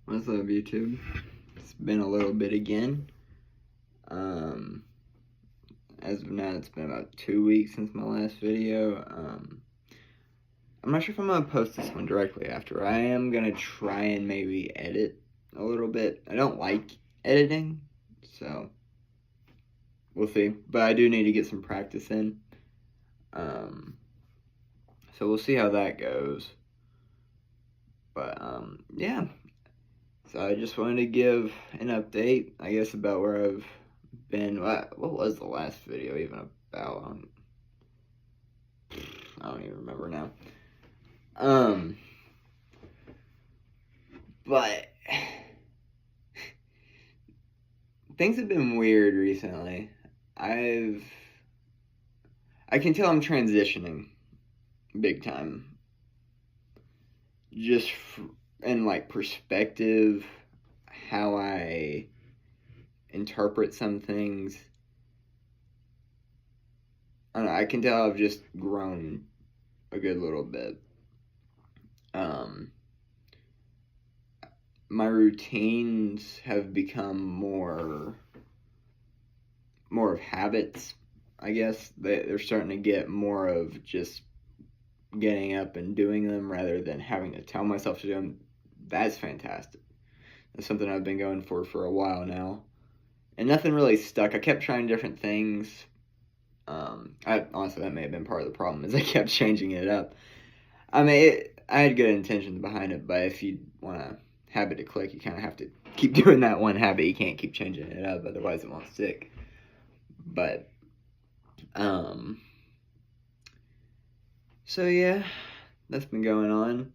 What's up, YouTube? It's been a little bit again. As of now, it's been about 2 weeks since my last video. I'm not sure if I'm gonna post this one directly after. I am gonna try and maybe edit a little bit. I don't like editing, so we'll see. But I do need to get some practice in. So we'll see how that goes. But yeah. So I just wanted to give an update, I guess, about where I've been. What was the last video even about? I don't even remember now. But things have been weird recently. I can tell I'm transitioning big time. Just in like perspective, how I interpret some things. I don't know, I can tell I've just grown a good little bit. My routines have become more of habits, I guess. They're starting to get more of just getting up and doing them rather than having to tell myself to do them. That's fantastic. That's something I've been going for a while now. And nothing really stuck. I kept trying different things. Honestly, that may have been part of the problem, is I kept changing it up. I mean, I had good intentions behind it, but if you want a habit to click, you kind of have to keep doing that one habit. You can't keep changing it up, otherwise it won't stick. But, so yeah, that's been going on.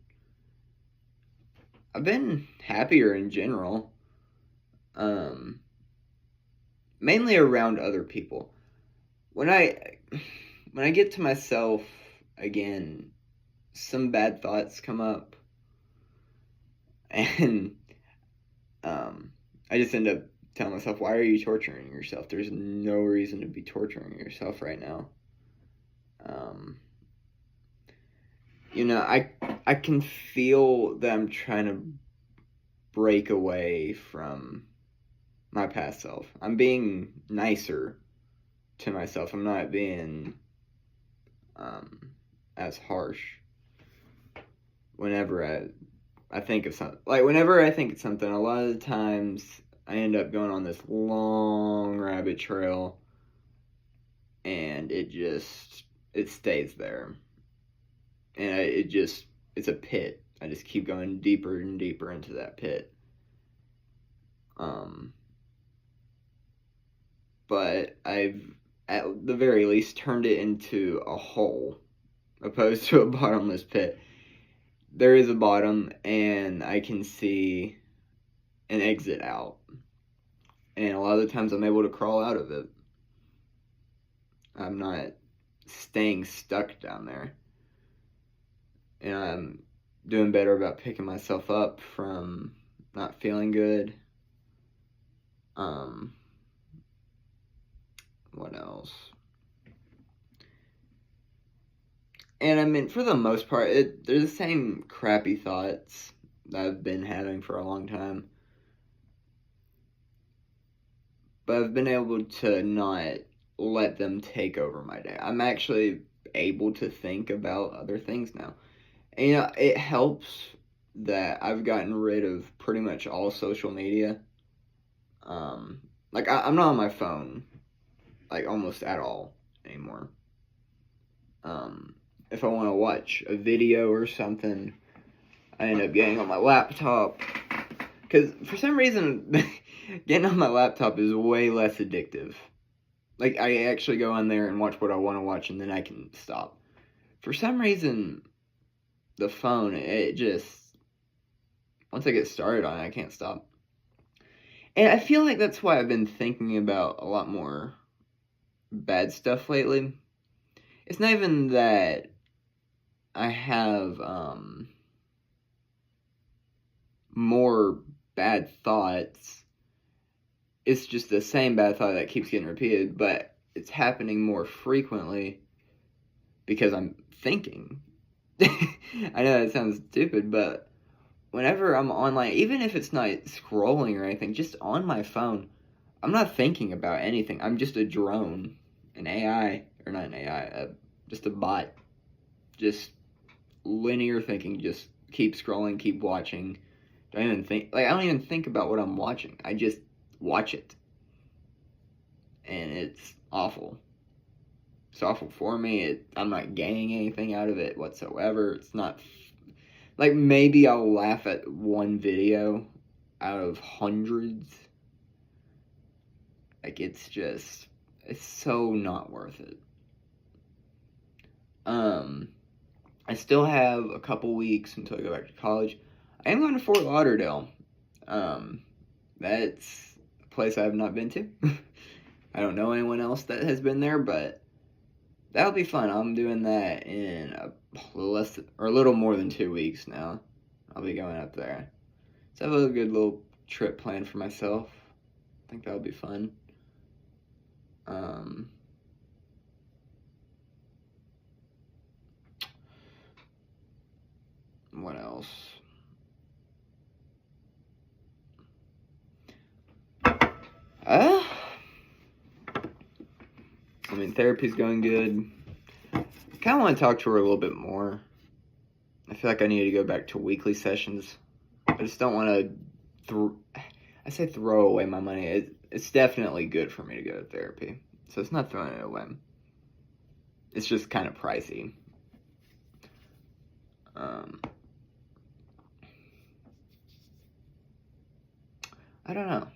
I've been happier in general. Mainly around other people. When I get to myself again, some bad thoughts come up, and I just end up telling myself, why are you torturing yourself? There's no reason to be torturing yourself right now. I can feel that I'm trying to break away from my past self. I'm being nicer to myself. I'm not being as harsh whenever I think of something. Like, whenever I think of something, a lot of the times I end up going on this long rabbit trail, and it stays there. And it's a pit. I just keep going deeper and deeper into that pit. But I've, at the very least, turned it into a hole, opposed to a bottomless pit. There is a bottom, and I can see an exit out. And a lot of the times I'm able to crawl out of it. I'm not staying stuck down there. And I'm doing better about picking myself up from not feeling good. What else? And I mean, for the most part, they're the same crappy thoughts that I've been having for a long time. But I've been able to not let them take over my day. I'm actually able to think about other things now. And, it helps that I've gotten rid of pretty much all social media. Like, I'm not on my phone, like, almost at all anymore. If I want to watch a video or something, I end up getting on my laptop. Because for some reason, getting on my laptop is way less addictive. Like, I actually go on there and watch what I want to watch, and then I can stop. For some reason, the phone, it just, once I get started on it, I can't stop. And I feel like that's why I've been thinking about a lot more bad stuff lately. It's not even that I have more bad thoughts. It's just the same bad thought that keeps getting repeated, but it's happening more frequently because I'm thinking. I know that sounds stupid, but whenever I'm online, even if it's not scrolling or anything, just on my phone, I'm not thinking about anything. I'm just a drone, an AI, or not an AI, just a bot. Just linear thinking, just keep scrolling, keep watching. I don't even think about what I'm watching. I just watch it. And it's awful. It's awful for me. I'm not gaining anything out of it whatsoever. It's not, like, maybe I'll laugh at one video out of hundreds. Like, it's so not worth it. I still have a couple weeks until I go back to college. I am going to Fort Lauderdale. That's a place I have not been to. I don't know anyone else that has been there, but that'll be fun. I'm doing that in a little more than 2 weeks now. I'll be going up there. So I have a good little trip planned for myself. I think that'll be fun. What else? I mean, therapy's going good. I kind of want to talk to her a little bit more. I feel like I need to go back to weekly sessions. I just don't want to throw away my money. It's definitely good for me to go to therapy. So it's not throwing it away. It's just kind of pricey. I don't know.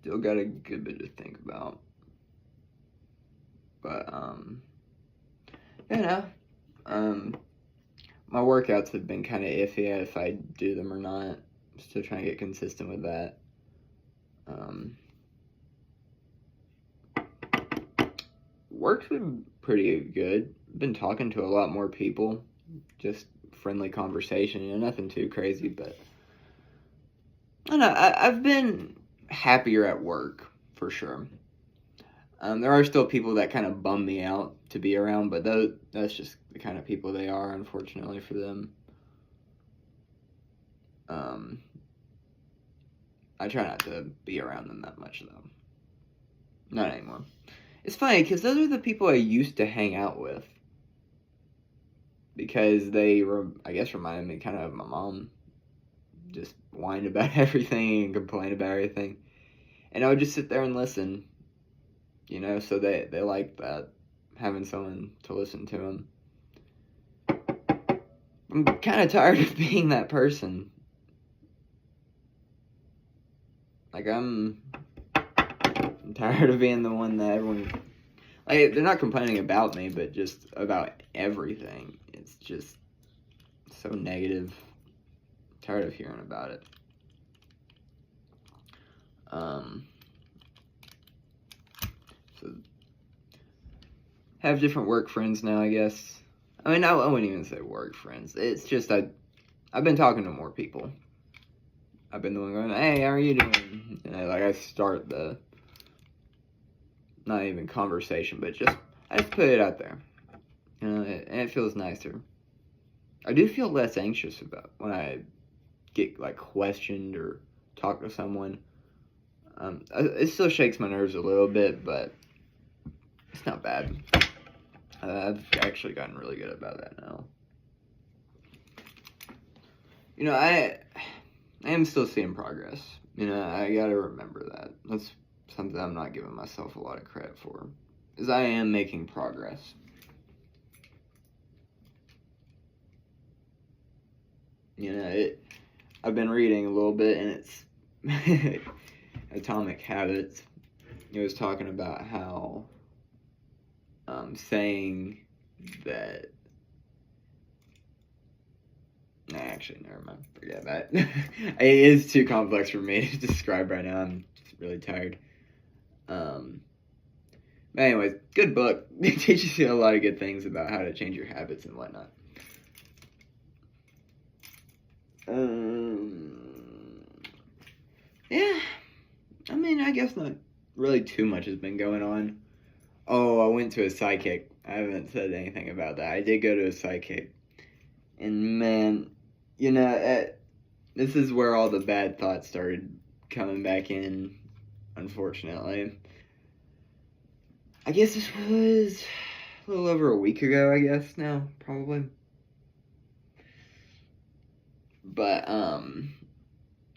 Still got a good bit to think about. But, my workouts have been kind of iffy if I do them or not. I'm still trying to get consistent with that. Work's been pretty good. Been talking to a lot more people. Just friendly conversation, nothing too crazy, but I don't know, I've been happier at work, for sure. There are still people that kind of bum me out to be around, but that's just the kind of people they are, unfortunately for them. I try not to be around them that much, though. Not anymore. It's funny, because those are the people I used to hang out with. Because they, I guess, reminded me kind of my mom. Just whine about everything and complain about everything. And I would just sit there and listen. So they like that, having someone to listen to them. I'm kind of tired of being that person. Like, I'm tired of being the one that everyone... Like, they're not complaining about me, but just about everything. It's just so negative. I'm tired of hearing about it. So, have different work friends now, I guess. I mean, I wouldn't even say work friends. It's just I've been talking to more people. I've been the one going, hey, how are you doing? I start the, not even conversation, but I just put it out there. And it feels nicer. I do feel less anxious about when I get, questioned or talk to someone. It still shakes my nerves a little bit, but it's not bad. I've actually gotten really good about that now. I am still seeing progress. I gotta remember that. That's something I'm not giving myself a lot of credit for. Is I am making progress. I've been reading a little bit, and it's Atomic Habits. It was talking about how saying that... Actually, never mind. Forget that. It is too complex for me to describe right now. I'm just really tired. But anyways, good book. It teaches you a lot of good things about how to change your habits and whatnot. Yeah. I mean, I guess not really too much has been going on. Oh, I went to a psychic. I haven't said anything about that. I did go to a psychic. And man, this is where all the bad thoughts started coming back in, unfortunately. I guess this was a little over a week ago, I guess now, probably. But,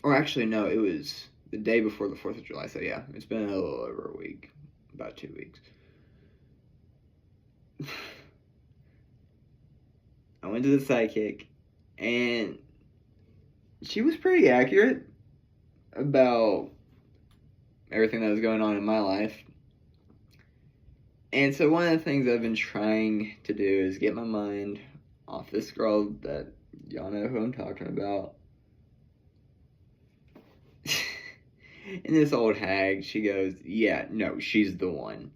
or actually, no, it was the day before the 4th of July, so yeah, it's been a little over a week, about 2 weeks. I went to the psychic, and she was pretty accurate about everything that was going on in my life. And so one of the things I've been trying to do is get my mind off this girl that y'all know who I'm talking about. And this old hag, she goes, yeah, no, she's the one.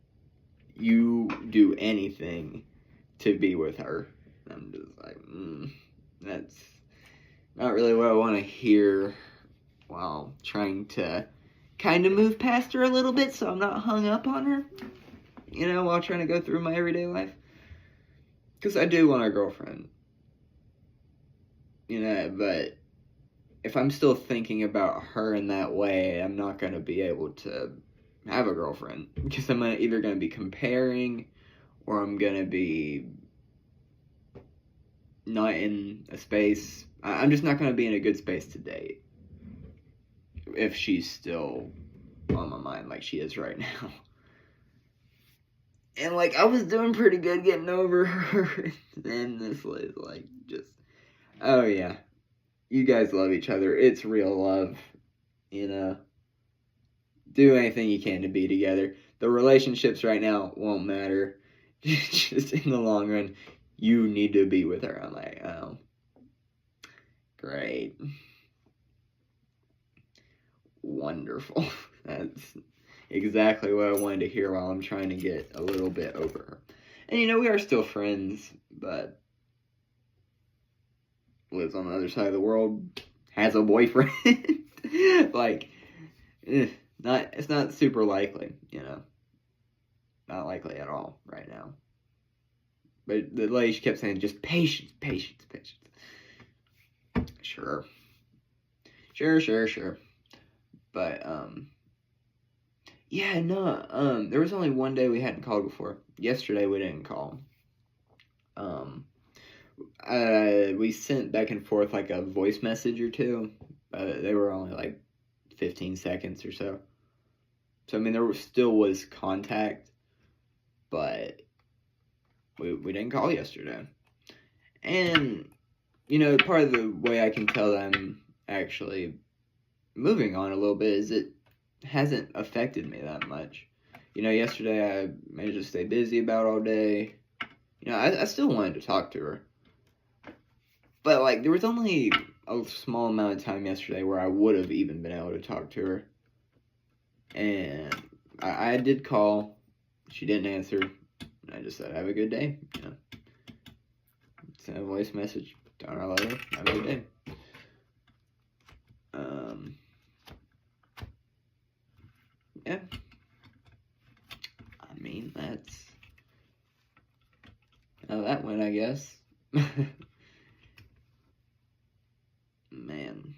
You do anything to be with her. And I'm just like, that's not really what I want to hear while trying to kind of move past her a little bit so I'm not hung up on her, while trying to go through my everyday life. Because I do want a girlfriend. But if I'm still thinking about her in that way, I'm not going to be able to have a girlfriend. Because I'm either going to be comparing, or I'm going to be not in a space. I'm just not going to be in a good space to date. If she's still on my mind like she is right now. And, I was doing pretty good getting over her. And this was, just, oh, yeah. You guys love each other. It's real love. Do anything you can to be together. The relationships right now won't matter. Just in the long run, you need to be with her. I'm like, oh, great. Wonderful. That's exactly what I wanted to hear while I'm trying to get a little bit over her. And we are still friends, but lives on the other side of the world, has a boyfriend. It's not super likely, Not likely at all right now. But the lady, she kept saying, just patience, patience, patience. Sure. But, yeah, no, there was only one day we hadn't called before. Yesterday we didn't call. We sent back and forth a voice message or two. They were only 15 seconds or so. So, there still was contact, but we didn't call yesterday. And, part of the way I can tell that I'm actually moving on a little bit is it hasn't affected me that much. Yesterday I managed to stay busy about all day. I still wanted to talk to her. But, there was only a small amount of time yesterday where I would have even been able to talk to her. And I did call. She didn't answer. And I just said, have a good day. Sent a voice message. Tell her I love her. Have a good day. Yeah. That's how that went, I guess. Man.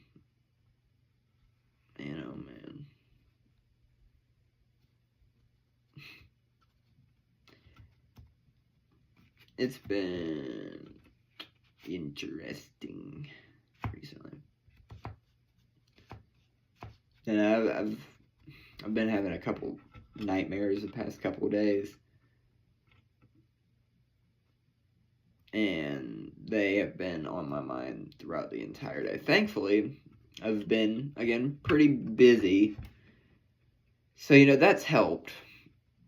Oh man. It's been interesting recently. And I've been having a couple nightmares the past couple days. And they have been on my mind throughout the entire day. Thankfully, I've been, again, pretty busy. So, that's helped.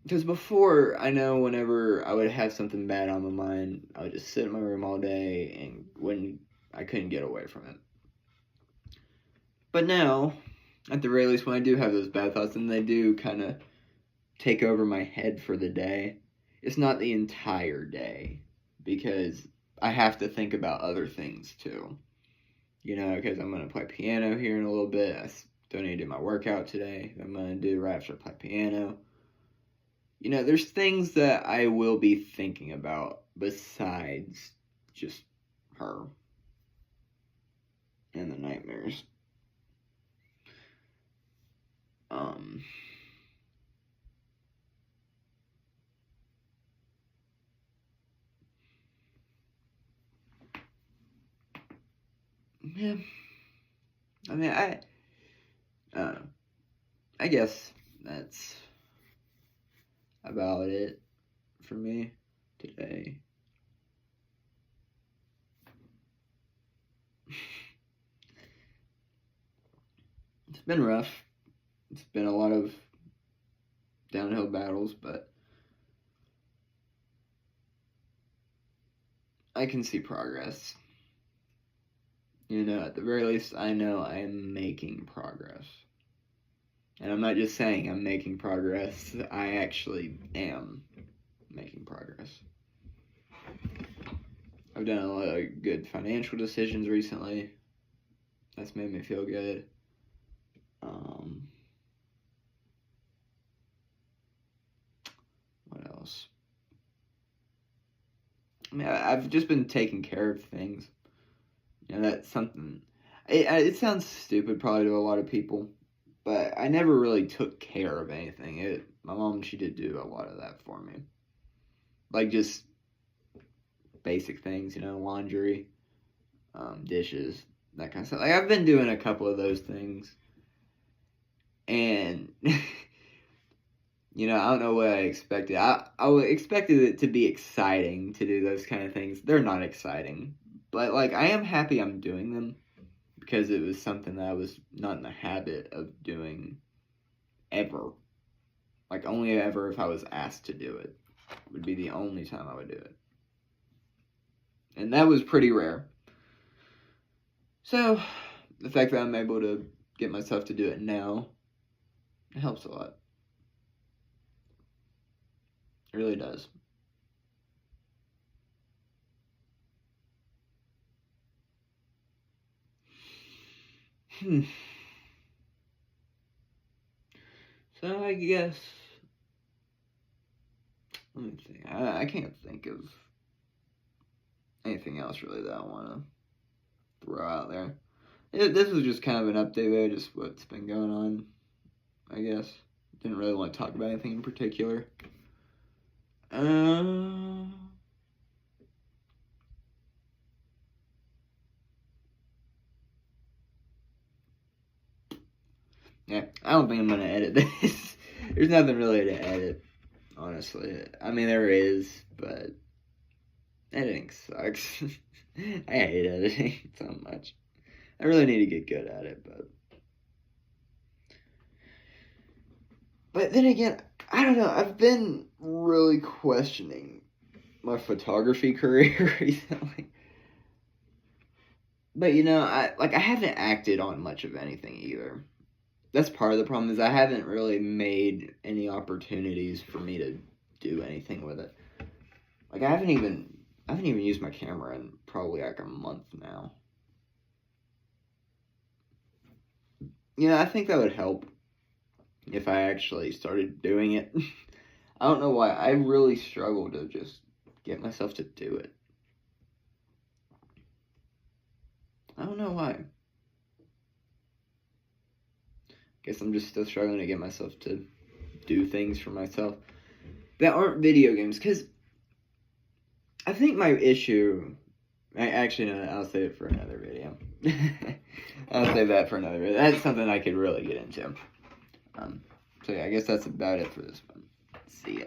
Because before, I know whenever I would have something bad on my mind, I would just sit in my room all day and I couldn't get away from it. But now, at the very least, when I do have those bad thoughts, and they do kind of take over my head for the day, it's not the entire day. Because I have to think about other things too. Because I'm going to play piano here in a little bit. I still need to do my workout today. I'm going to do right after I play piano. There's things that I will be thinking about besides just her. and the nightmares. Yeah. I mean, I guess that's about it for me today. It's been rough. It's been a lot of downhill battles, but I can see progress. At the very least, I know I am making progress. And I'm not just saying I'm making progress, I actually am making progress. I've done a lot of good financial decisions recently. That's made me feel good. What else? I mean, I've just been taking care of things. That's something. It sounds stupid probably to a lot of people, but I never really took care of anything. My mom, she did do a lot of that for me. Like just basic things, laundry, dishes, that kind of stuff. Like I've been doing a couple of those things, and I don't know what I expected. I expected it to be exciting to do those kind of things. They're not exciting, but like I am happy I'm doing them because it was something that I was not in the habit of doing ever. Like only ever if I was asked to do it would be the only time I would do it. And that was pretty rare. So, the fact that I'm able to get myself to do it now, it helps a lot. It really does. So, I guess... Let me think. I can't think of anything else really that I want to throw out there. This was just kind of an update there, just what's been going on, I guess. Didn't really want to talk about anything in particular. Yeah, I don't think I'm going to edit this. There's nothing really to edit, honestly. I mean, there is, but editing sucks. I hate editing so much. I really need to get good at it, but then again, I don't know. I've been really questioning my photography career recently. But I haven't acted on much of anything either. That's part of the problem is I haven't really made any opportunities for me to do anything with it. Like I haven't even used my camera in probably like a month now. I think that would help if I actually started doing it. I don't know why. I really struggle to just get myself to do it. I don't know why. Guess I'm just still struggling to get myself to do things for myself that aren't video games. Because I think my issue... Actually, no, I'll save it for another video. I'll save that for another video. That's something I could really get into. So yeah, I guess that's about it for this one. See ya.